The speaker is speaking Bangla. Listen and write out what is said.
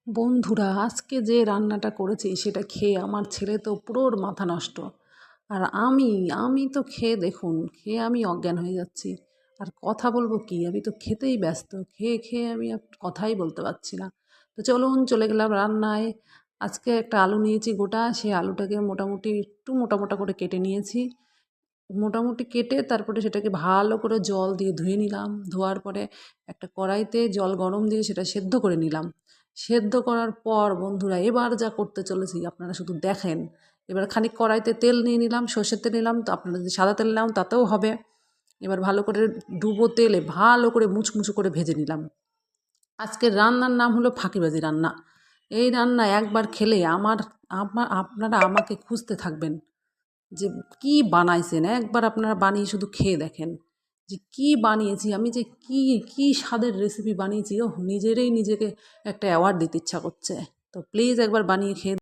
বন্ধুরা, আজকে যে রান্নাটা করেছি সেটা খেয়ে আমার ছেলে তো পুরোর মাথা নষ্ট। আর আমি তো খেয়ে দেখুন, খেয়ে আমি অজ্ঞান হয়ে যাচ্ছি। আর কথা বলবো কি, আমি তো খেতেই ব্যস্ত। খেয়ে খেয়ে আমি আর কথাই বলতে পারছি না। তো চলুন চলে গেলাম রান্নায়। আজকে একটা আলু নিয়েছি গোটা, সেই আলুটাকে মোটামুটি একটু মোটা মোটা করে কেটে নিয়েছি। মোটামুটি কেটে তারপরে সেটাকে ভালো করে জল দিয়ে ধুয়ে নিলাম। ধোয়ার পরে একটা কড়াইতে জল গরম দিয়ে সেটা সেদ্ধ করে নিলাম। সেদ্ধ করার পর বন্ধুরা, এবার যা করতে চলেছি আপনারা শুধু দেখেন। এবার খানিক কড়াইতে তেল নিয়ে নিলাম, সর্ষের তেল নিলাম, তো আপনারা যদি সাদা তেল নেন তাতেও হবে। এবার ভালো করে ডুবো তেলে ভালো করে মুচমুচু করে ভেজে নিলাম। আজকের রান্নার নাম হলো ফাঁকিবাজি রান্না। এই রান্না একবার খেলে আপনারা আমাকে খুঁজতে থাকবেন যে কি বানাইছেন। একবার আপনারা বানিয়ে শুধু খেয়ে দেখেন যে কি বানিয়েছি আমি, যে কি কি স্বাদের রেসিপি বানিয়েছি। নিজেকে একটা অ্যাওয়ার্ড দিতে ইচ্ছা করছে। তো প্লিজ একবার বানিয়ে খেয়ে